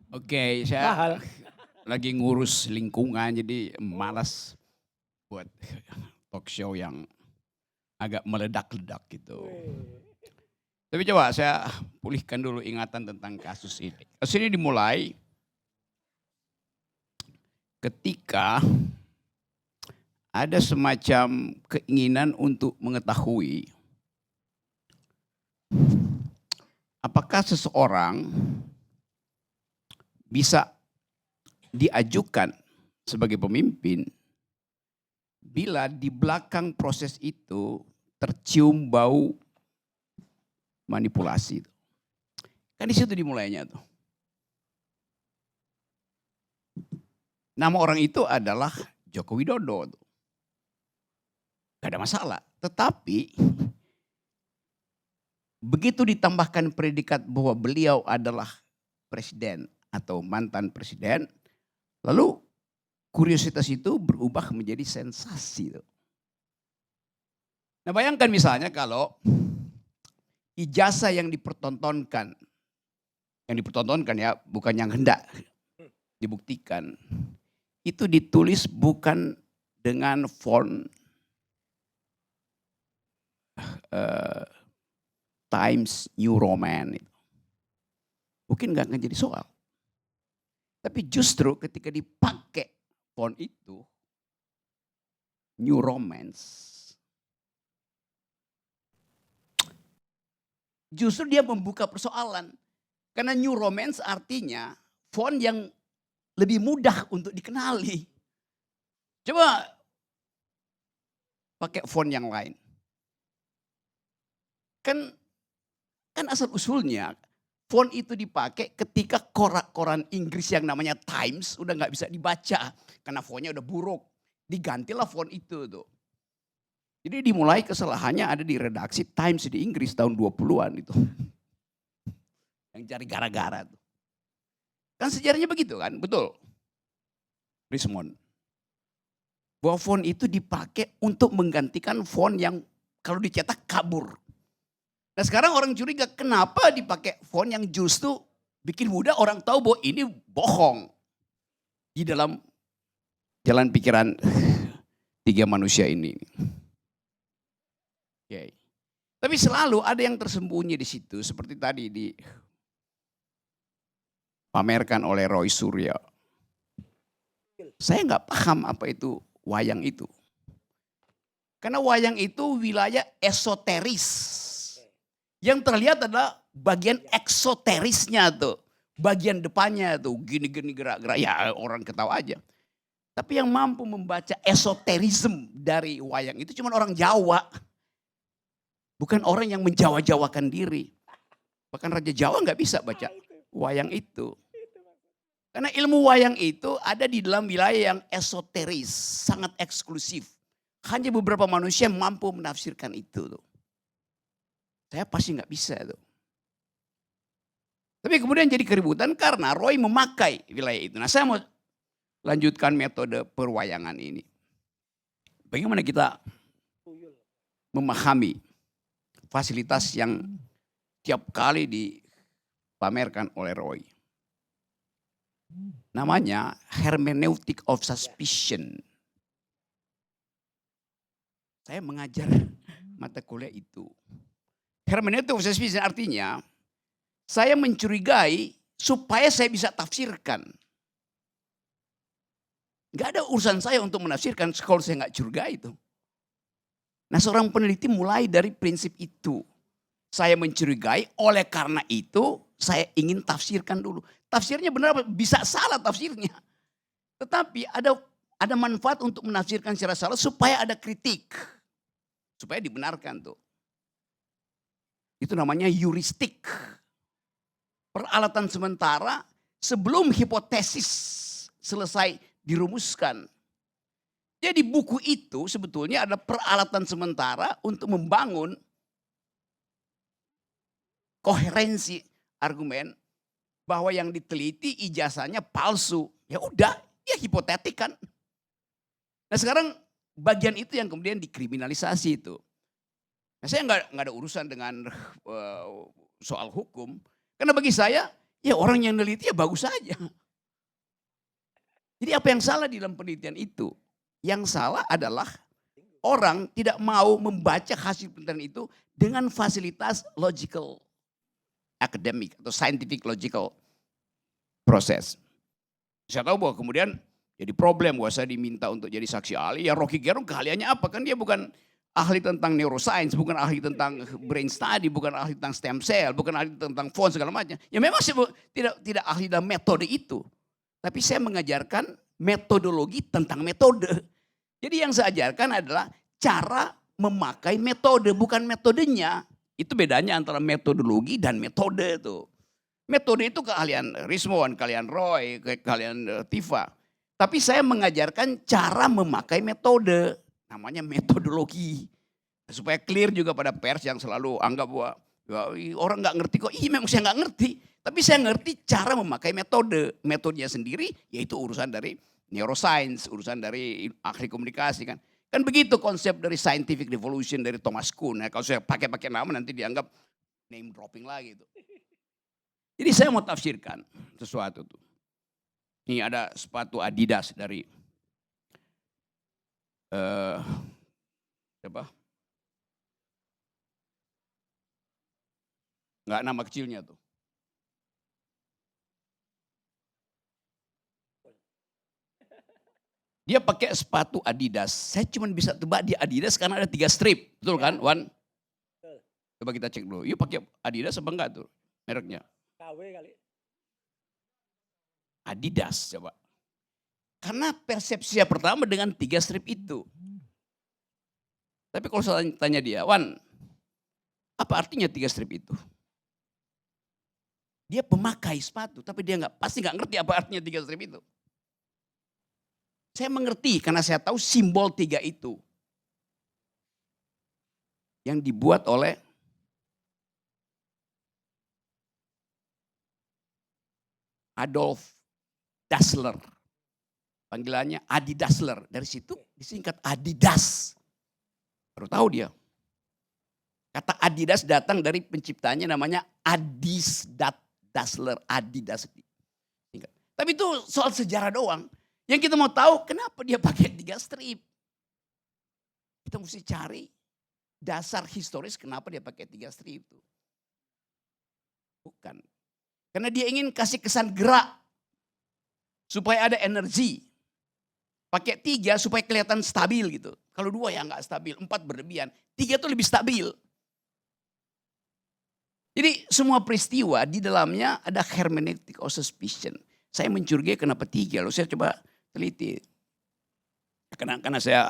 Oke, Mahal. saya lagi ngurus lingkungan jadi malas buat talk show yang agak meledak-ledak gitu. Wih. Tapi coba saya pulihkan dulu ingatan tentang kasus ini. Kasus ini dimulai ketika ada semacam keinginan untuk mengetahui apakah seseorang bisa diajukan sebagai pemimpin bila di belakang proses itu tercium bau manipulasi. Kan di situ dimulainya tuh. Nama orang itu adalah Joko Widodo. Gak ada masalah. Tetapi begitu ditambahkan predikat bahwa beliau adalah presiden atau mantan presiden, lalu kuriositas itu berubah menjadi sensasi. Nah bayangkan misalnya kalau ijazah yang dipertontonkan ya bukan yang hendak dibuktikan, itu ditulis bukan dengan font Times New Roman. Mungkin nggak akan jadi soal. Tapi justru ketika dipakai font itu, New Romance, justru dia membuka persoalan. Karena New Romance artinya font yang lebih mudah untuk dikenali. Coba pakai font yang lain. Kan asal usulnya font itu dipakai ketika koran Inggris yang namanya Times udah nggak bisa dibaca karena fontnya udah buruk. Digantilah font itu tuh. Jadi dimulai kesalahannya ada di redaksi Times di Inggris tahun 20-an itu. Yang cari gara-gara tuh. Kan sejarahnya begitu kan, betul. Rismond. Bahwa font itu dipakai untuk menggantikan font yang kalau dicetak kabur. Nah sekarang orang curiga kenapa dipakai font yang justru bikin mudah orang tahu bahwa ini bohong. Di dalam jalan pikiran tiga manusia ini. Okay. Tapi selalu ada yang tersembunyi di situ seperti tadi dipamerkan oleh Roy Suryo. Saya nggak paham apa itu wayang itu. Karena wayang itu wilayah esoteris. Yang terlihat adalah bagian eksoterisnya tuh. Bagian depannya tuh gini-gini gerak-gerak. Ya orang ketawa aja. Tapi yang mampu membaca esoterisme dari wayang itu cuma orang Jawa. Bukan orang yang menjawa-jawakan diri. Bahkan Raja Jawa nggak bisa baca wayang itu. Karena ilmu wayang itu ada di dalam wilayah yang esoteris. Sangat eksklusif. Hanya beberapa manusia mampu menafsirkan itu tuh. Saya pasti nggak bisa tuh. Tapi kemudian jadi keributan karena Roy memakai wilayah itu. Nah saya mau lanjutkan metode perwayangan ini. Bagaimana kita memahami fasilitas yang tiap kali dipamerkan oleh Roy. Namanya hermeneutic of suspicion. Saya mengajar mata kuliah itu. Hermeneutic of suspicion artinya saya mencurigai supaya saya bisa tafsirkan. Gak ada urusan saya untuk menafsirkan kalau saya gak curigai itu. Nah seorang peneliti mulai dari prinsip itu. Saya mencurigai, oleh karena itu saya ingin tafsirkan dulu. Tafsirnya benar bisa salah tafsirnya. Tetapi ada manfaat untuk menafsirkan secara salah supaya ada kritik. Supaya dibenarkan tuh. Itu namanya heuristik. Peralatan sementara sebelum hipotesis selesai dirumuskan. Jadi buku itu sebetulnya ada peralatan sementara untuk membangun koherensi argumen bahwa yang diteliti ijazahnya palsu. Ya udah, ya hipotetik kan. Nah sekarang bagian itu yang kemudian dikriminalisasi itu. Nah saya nggak ada urusan dengan soal hukum. Karena bagi saya Ya orang yang neliti ya bagus saja. Jadi apa yang salah di dalam penelitian itu? Yang salah adalah orang tidak mau membaca hasil penelitian itu dengan fasilitas logical academic atau scientific logical proses. Saya tahu bahwa kemudian jadi problem bahwa saya diminta untuk jadi saksi ahli. Ya Rocky Gerung keahliannya apa? Kan dia bukan ahli tentang neuroscience, bukan ahli tentang brain study, bukan ahli tentang stem cell, bukan ahli tentang font segala macam. Ya memang saya tidak ahli dalam metode itu. Tapi saya mengajarkan metodologi tentang metode. Jadi yang saya ajarkan adalah cara memakai metode, bukan metodenya. Itu bedanya antara metodologi dan metode itu. Metode itu keahlian Rismon, keahlian Roy, keahlian Tifa. Tapi saya mengajarkan cara memakai metode. Namanya metodologi. Supaya clear juga pada pers yang selalu anggap bahwa orang nggak ngerti kok. Iya memang saya nggak ngerti. Tapi saya ngerti cara memakai metode. Metodenya sendiri yaitu urusan dari neuroscience, urusan dari ahli komunikasi kan. Kan begitu konsep dari scientific revolution dari Thomas Kuhn. Kalau saya pakai nama nanti dianggap name dropping lagi itu. Jadi saya mau tafsirkan sesuatu tuh. Ini ada sepatu Adidas dari siapa? Enggak nama kecilnya tuh. Dia pakai sepatu Adidas. Saya cuma bisa tebak dia Adidas karena ada 3 strip. Betul kan, Wan? Coba kita cek dulu. Yuk pakai Adidas apa enggak tuh mereknya? KW kali. Adidas coba. Karena persepsi saya pertama dengan 3 strip itu. Tapi kalau saya tanya dia, Wan, apa artinya 3 strip itu? Dia pemakai sepatu, tapi dia pasti nggak ngerti apa artinya 3 strip itu. Saya mengerti karena saya tahu simbol 3 itu. Yang dibuat oleh Adolf Dassler. Panggilannya Adi Dassler. Dari situ disingkat Adidas. Baru tahu dia. Kata Adidas datang dari penciptanya namanya Adis Dassler. Adidas. Tapi itu soal sejarah doang. Yang kita mau tahu kenapa dia pakai 3 strip. Kita mesti cari dasar historis kenapa dia pakai 3 strip itu. Bukan. Karena dia ingin kasih kesan gerak. Supaya ada energi. Pakai 3 supaya kelihatan stabil gitu. Kalau 2 ya nggak stabil, 4 berlebihan. 3 itu lebih stabil. Jadi semua peristiwa di dalamnya ada hermeneutic or suspicion. Saya mencurigai kenapa 3. Lalu saya coba teliti. Karena saya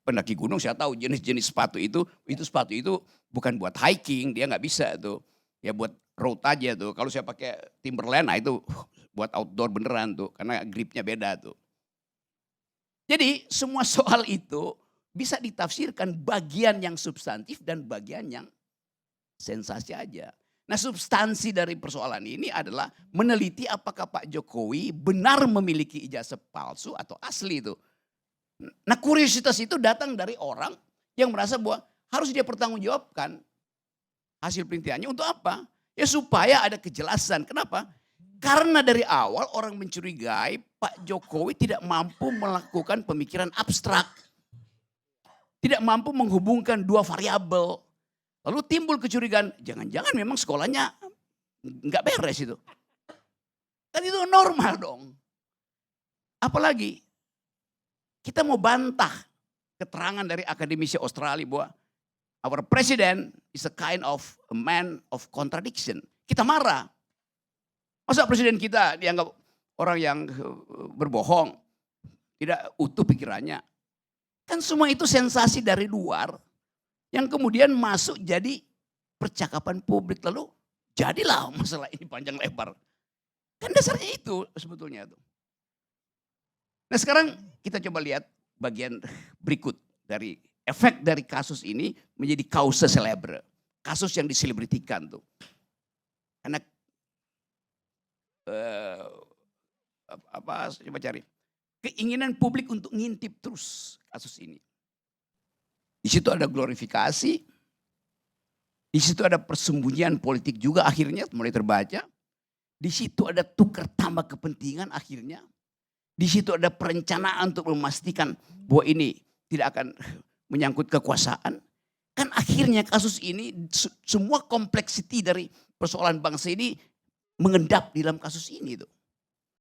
pendaki gunung, saya tahu jenis-jenis sepatu itu sepatu itu bukan buat hiking, dia nggak bisa tuh. Ya buat road aja tuh. Kalau saya pakai Timberland, nah itu buat outdoor beneran tuh, karena gripnya beda tuh. Jadi semua soal itu bisa ditafsirkan bagian yang substantif dan bagian yang sensasi aja. Nah substansi dari persoalan ini adalah meneliti apakah Pak Jokowi benar memiliki ijazah palsu atau asli itu. Nah kuriositas itu datang dari orang yang merasa bahwa harus dia pertanggungjawabkan hasil penelitiannya untuk apa? Ya supaya ada kejelasan. Kenapa? Karena dari awal orang mencurigai Pak Jokowi tidak mampu melakukan pemikiran abstrak. Tidak mampu menghubungkan 2 variabel. Lalu timbul kecurigaan, jangan-jangan memang sekolahnya nggak beres itu. Kan itu normal dong. Apalagi kita mau bantah keterangan dari akademisi Australia bahwa our president is a kind of a man of contradiction. Kita marah. Masa presiden kita dianggap orang yang berbohong, tidak utuh pikirannya. Kan semua itu sensasi dari luar yang kemudian masuk jadi percakapan publik. Lalu jadilah masalah ini panjang lebar. Kan dasarnya itu sebetulnya. Nah sekarang kita coba lihat bagian berikut dari efek dari kasus ini menjadi causa celebre. Kasus yang diselebritikan tuh. Karena coba cari. Keinginan publik untuk ngintip terus kasus ini. Di situ ada glorifikasi. Di situ ada persembunyian politik juga akhirnya mulai terbaca. Di situ ada tukar tambah kepentingan akhirnya. Di situ ada perencanaan untuk memastikan bahwa ini tidak akan menyangkut kekuasaan. Kan akhirnya kasus ini semua kompleksiti dari persoalan bangsa ini mengendap di dalam kasus ini tuh.